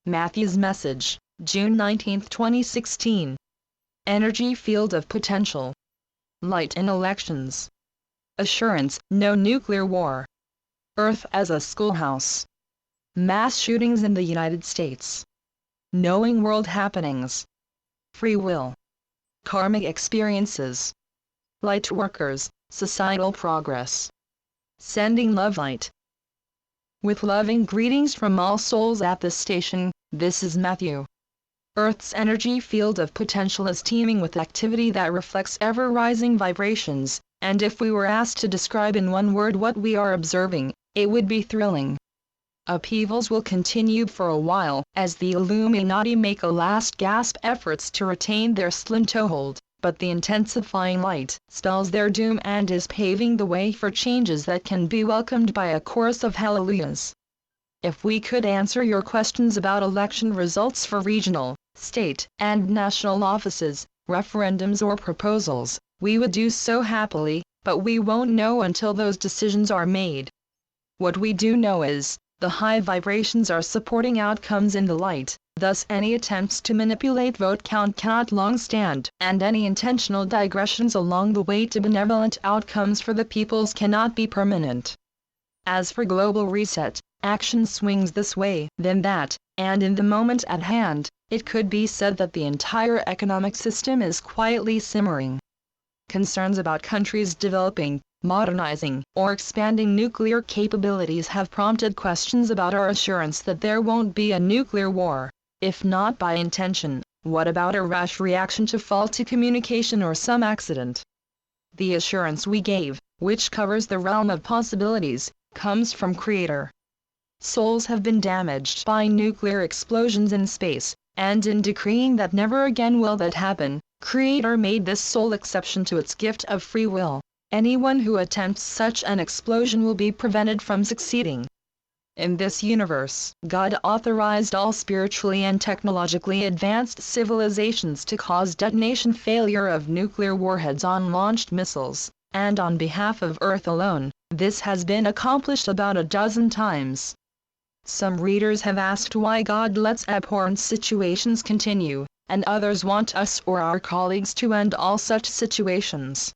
Matthew's message, June 19, 2016. Energy field of potential. Light in elections. Assurance, no nuclear war. Earth as a schoolhouse. Mass shootings in the United States. Knowing world happenings. Free will. Karmic experiences. Light workers, societal progress. Sending love light. With loving greetings from all souls at this station, this is Matthew. Earth's energy field of potential is teeming with activity that reflects ever-rising vibrations, and if we were asked to describe in one word what we are observing, it would be thrilling. Upheavals will continue for a while, as the Illuminati make a last gasp efforts to retain their slim toehold, but the intensifying light spells their doom and is paving the way for changes that can be welcomed by a chorus of hallelujahs. If we could answer your questions about election results for regional, state, and national offices, referendums or proposals, we would do so happily, but we won't know until those decisions are made. What we do know is, the high vibrations are supporting outcomes in the light, thus any attempts to manipulate vote count cannot long stand, and any intentional digressions along the way to benevolent outcomes for the peoples cannot be permanent. As for global reset, action swings this way, then that, and in the moment at hand, it could be said that the entire economic system is quietly simmering. Concerns about countries developing, modernizing, or expanding nuclear capabilities have prompted questions about our assurance that there won't be a nuclear war. If not by intention, what about a rash reaction to faulty communication or some accident? The assurance we gave, which covers the realm of possibilities, comes from Creator. Souls have been damaged by nuclear explosions in space, and in decreeing that never again will that happen, Creator made this sole exception to its gift of free will. Anyone who attempts such an explosion will be prevented from succeeding. In this universe, God authorized all spiritually and technologically advanced civilizations to cause detonation failure of nuclear warheads on launched missiles, and on behalf of Earth alone, this has been accomplished about a dozen times. Some readers have asked why God lets abhorrent situations continue, and others want us or our colleagues to end all such situations.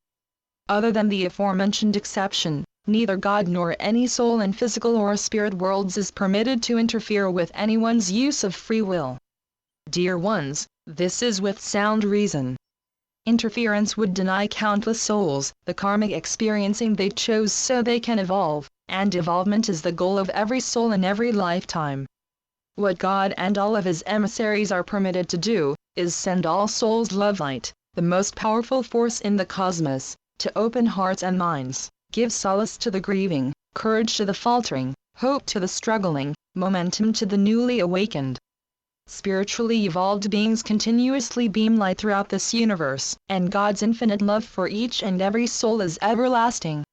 Other than the aforementioned exception, neither God nor any soul in physical or spirit worlds is permitted to interfere with anyone's use of free will. Dear ones, this is with sound reason. Interference would deny countless souls the karmic experiencing they chose so they can evolve, and evolvement is the goal of every soul in every lifetime. What God and all of His emissaries are permitted to do, is send all souls love light, the most powerful force in the cosmos, to open hearts and minds, give solace to the grieving, courage to the faltering, hope to the struggling, momentum to the newly awakened. Spiritually evolved beings continuously beam light throughout this universe, and God's infinite love for each and every soul is everlasting.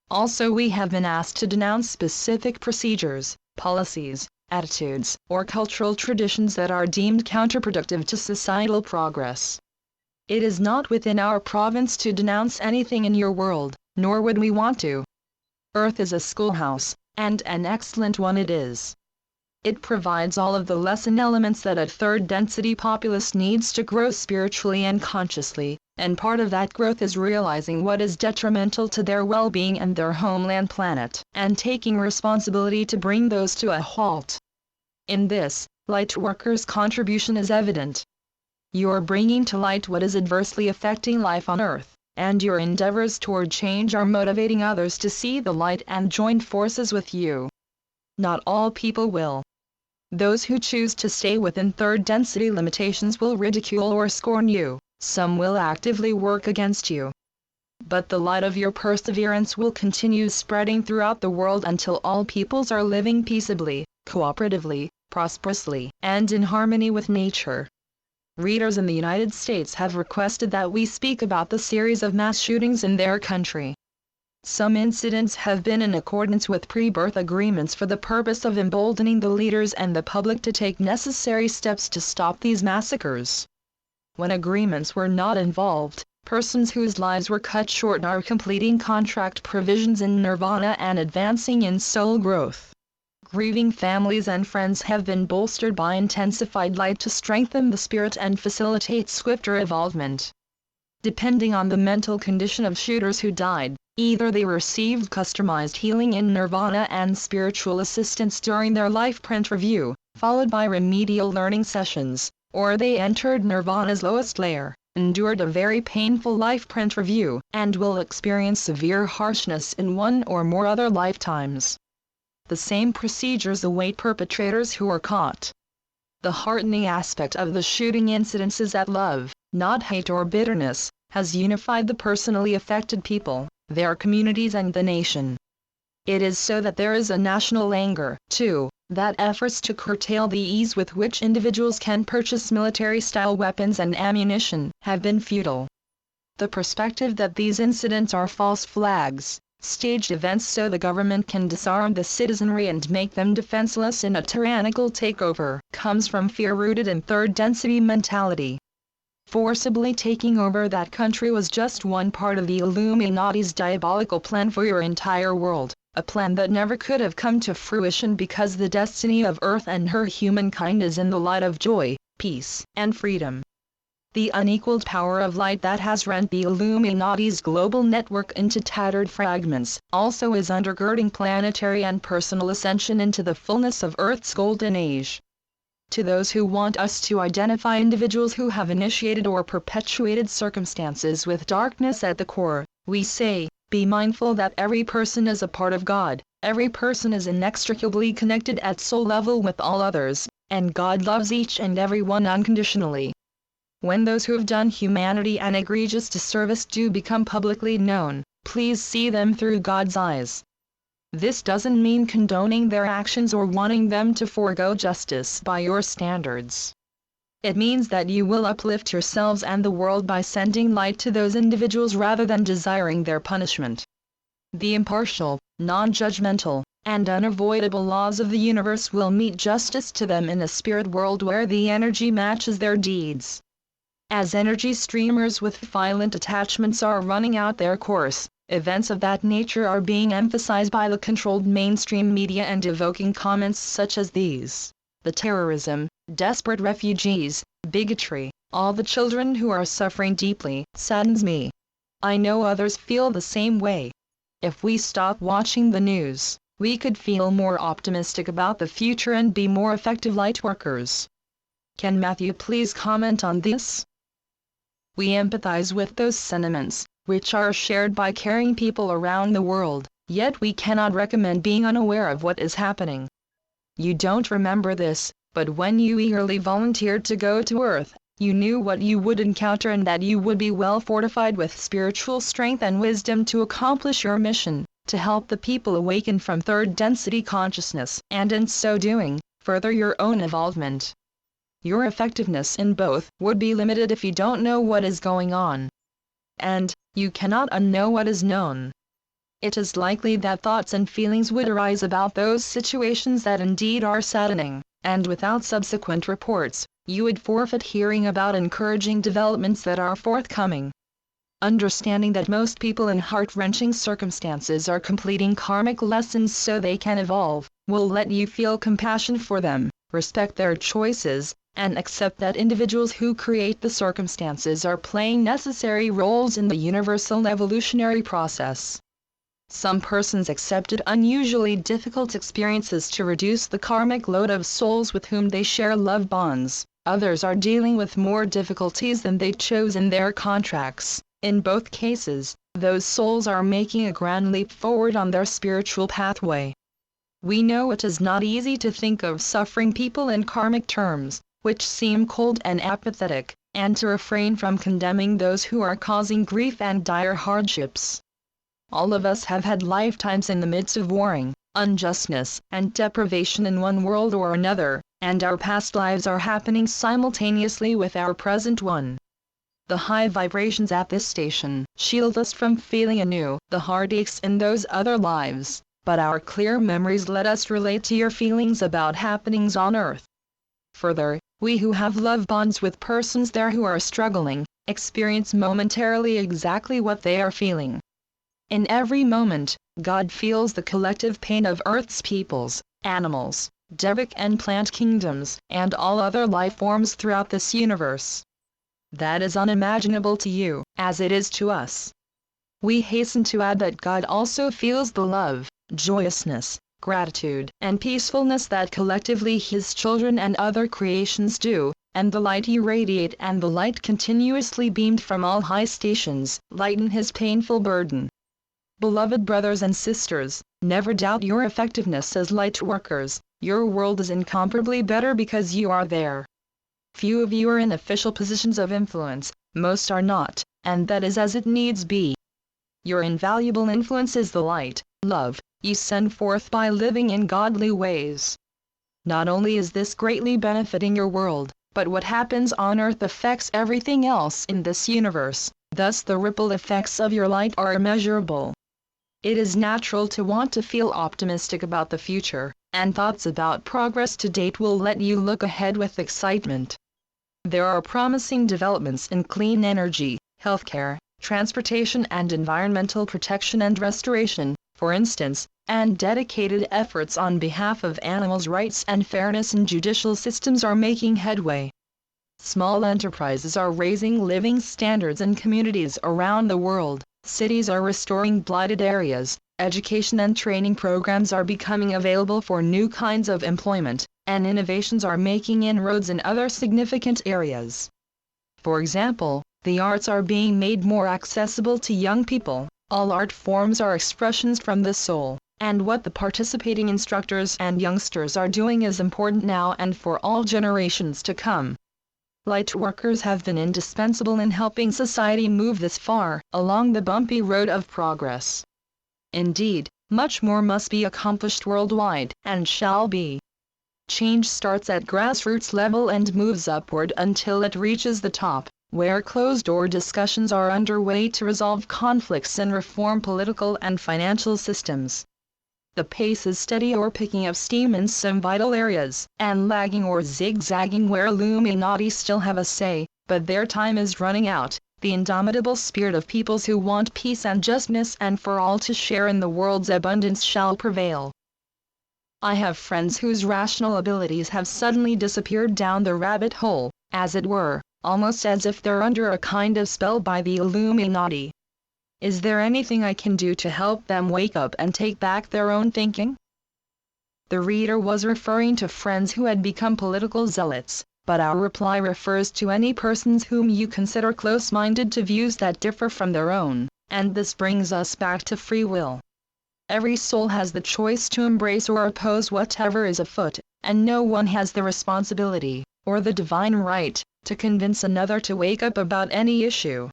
Also, we have been asked to denounce specific procedures, policies, attitudes, or cultural traditions that are deemed counterproductive to societal progress. It is not within our province to denounce anything in your world, nor would we want to. Earth is a schoolhouse, and an excellent one it is. It provides all of the lesson elements that a third-density populace needs to grow spiritually and consciously, and part of that growth is realizing what is detrimental to their well-being and their homeland planet, and taking responsibility to bring those to a halt. In this, light workers' contribution is evident. You are bringing to light what is adversely affecting life on Earth, and your endeavors toward change are motivating others to see the light and join forces with you. Not all people will. Those who choose to stay within third-density limitations will ridicule or scorn you, some will actively work against you. But the light of your perseverance will continue spreading throughout the world until all peoples are living peaceably, cooperatively, prosperously, and in harmony with nature. Readers in the United States have requested that we speak about the series of mass shootings in their country. Some incidents have been in accordance with pre-birth agreements for the purpose of emboldening the leaders and the public to take necessary steps to stop these massacres. When agreements were not involved, persons whose lives were cut short are completing contract provisions in nirvana and advancing in soul growth. Grieving families and friends have been bolstered by intensified light to strengthen the spirit and facilitate swifter evolvement. Depending on the mental condition of shooters who died, either they received customized healing in nirvana and spiritual assistance during their life print review, followed by remedial learning sessions, or they entered nirvana's lowest layer, endured a very painful life print review, and will experience severe harshness in one or more other lifetimes. The same procedures await perpetrators who are caught. The heartening aspect of the shooting incidents is that love, not hate or bitterness, has unified the personally affected people, their communities and the nation. It is so that there is a national anger, too, that efforts to curtail the ease with which individuals can purchase military-style weapons and ammunition have been futile. The perspective that these incidents are false flags, staged events so the government can disarm the citizenry and make them defenseless in a tyrannical takeover, comes from fear rooted in third-density mentality. Forcibly taking over that country was just one part of the Illuminati's diabolical plan for your entire world, a plan that never could have come to fruition because the destiny of Earth and her humankind is in the light of joy, peace, and freedom. The unequaled power of light that has rent the Illuminati's global network into tattered fragments also is undergirding planetary and personal ascension into the fullness of Earth's golden age. To those who want us to identify individuals who have initiated or perpetuated circumstances with darkness at the core, we say, be mindful that every person is a part of God, every person is inextricably connected at soul level with all others, and God loves each and every one unconditionally. When those who have done humanity an egregious disservice do become publicly known, please see them through God's eyes. This doesn't mean condoning their actions or wanting them to forego justice by your standards. It means that you will uplift yourselves and the world by sending light to those individuals rather than desiring their punishment. The impartial, non-judgmental, and unavoidable laws of the universe will meet justice to them in a spirit world where the energy matches their deeds. As energy streamers with violent attachments are running out their course, events of that nature are being emphasized by the controlled mainstream media and evoking comments such as these. The terrorism, desperate refugees, bigotry, all the children who are suffering deeply, saddens me. I know others feel the same way. If we stop watching the news, we could feel more optimistic about the future and be more effective light workers. Can Matthew please comment on this? We empathize with those sentiments, which are shared by caring people around the world, yet we cannot recommend being unaware of what is happening. You don't remember this, but when you eagerly volunteered to go to Earth, you knew what you would encounter and that you would be well fortified with spiritual strength and wisdom to accomplish your mission, to help the people awaken from third-density consciousness, and in so doing, further your own evolvement. Your effectiveness in both would be limited if you don't know what is going on. And you cannot unknow what is known. It is likely that thoughts and feelings would arise about those situations that indeed are saddening, and without subsequent reports, you would forfeit hearing about encouraging developments that are forthcoming. Understanding that most people in heart-wrenching circumstances are completing karmic lessons so they can evolve, will let you feel compassion for them, respect their choices, and accept that individuals who create the circumstances are playing necessary roles in the universal evolutionary process. Some persons accepted unusually difficult experiences to reduce the karmic load of souls with whom they share love bonds. Others are dealing with more difficulties than they chose in their contracts. In both cases, those souls are making a grand leap forward on their spiritual pathway. We know it is not easy to think of suffering people in karmic terms, which seem cold and apathetic, and to refrain from condemning those who are causing grief and dire hardships. All of us have had lifetimes in the midst of warring, injustice, and deprivation in one world or another, and our past lives are happening simultaneously with our present one. The high vibrations at this station shield us from feeling anew the heartaches in those other lives, but our clear memories let us relate to your feelings about happenings on Earth. Further, we who have love bonds with persons there who are struggling, experience momentarily exactly what they are feeling. In every moment, God feels the collective pain of Earth's peoples, animals, Devic and plant kingdoms, and all other life forms throughout this universe. That is unimaginable to you, as it is to us. We hasten to add that God also feels the love, joyousness, gratitude, and peacefulness that collectively His children and other creations do, and the light you radiate and the light continuously beamed from all high stations lighten His painful burden. Beloved brothers and sisters, never doubt your effectiveness as light workers. Your world is incomparably better because you are there. Few of you are in official positions of influence, most are not, and that is as it needs be. Your invaluable influence is the light, love, you send forth by living in godly ways. Not only is this greatly benefiting your world, but what happens on earth affects everything else in this universe, thus the ripple effects of your light are immeasurable. It is natural to want to feel optimistic about the future, and thoughts about progress to date will let you look ahead with excitement. There are promising developments in clean energy, healthcare, transportation and environmental protection and restoration, for instance, and dedicated efforts on behalf of animals' rights and fairness in judicial systems are making headway. Small enterprises are raising living standards in communities around the world, cities are restoring blighted areas, education and training programs are becoming available for new kinds of employment, and innovations are making inroads in other significant areas. For example, the arts are being made more accessible to young people. All art forms are expressions from the soul, and what the participating instructors and youngsters are doing is important now and for all generations to come. Light workers have been indispensable in helping society move this far along the bumpy road of progress. Indeed, much more must be accomplished worldwide, and shall be. Change starts at grassroots level and moves upward until it reaches the top, where closed-door discussions are underway to resolve conflicts and reform political and financial systems. The pace is steady or picking up steam in some vital areas, and lagging or zigzagging where Illuminati still have a say, but their time is running out. The indomitable spirit of peoples who want peace and justice and for all to share in the world's abundance shall prevail. I have friends whose rational abilities have suddenly disappeared down the rabbit hole, as it were, almost as if they're under a kind of spell by the Illuminati. Is there anything I can do to help them wake up and take back their own thinking? The reader was referring to friends who had become political zealots, but our reply refers to any persons whom you consider close-minded to views that differ from their own, and this brings us back to free will. Every soul has the choice to embrace or oppose whatever is afoot, and no one has the responsibility, or the divine right, to convince another to wake up about any issue.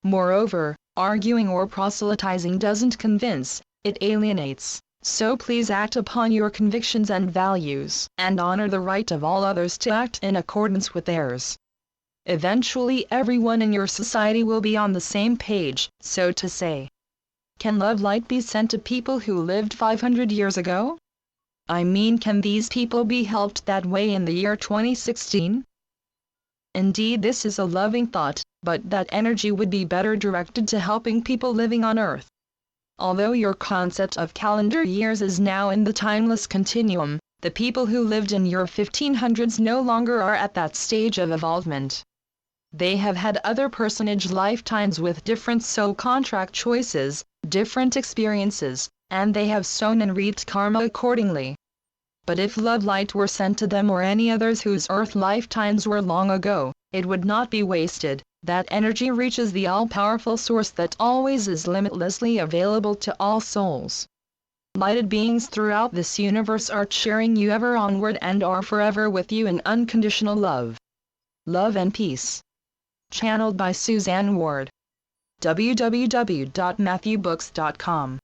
Moreover, arguing or proselytizing doesn't convince, it alienates. So please act upon your convictions and values, and honor the right of all others to act in accordance with theirs. Eventually everyone in your society will be on the same page, so to say. Can love light be sent to people who lived 500 years ago? I mean, can these people be helped that way in the year 2016? Indeed, this is a loving thought, but that energy would be better directed to helping people living on Earth. Although your concept of calendar years is now in the timeless continuum, the people who lived in your 1500s no longer are at that stage of evolvement. They have had other personage lifetimes with different soul contract choices, different experiences, and they have sown and reaped karma accordingly. But if love light were sent to them or any others whose earth lifetimes were long ago, it would not be wasted. That energy reaches the all-powerful source that always is limitlessly available to all souls. Lighted beings throughout this universe are cheering you ever onward and are forever with you in unconditional love. Love and peace. Channeled by Suzanne Ward. www.matthewbooks.com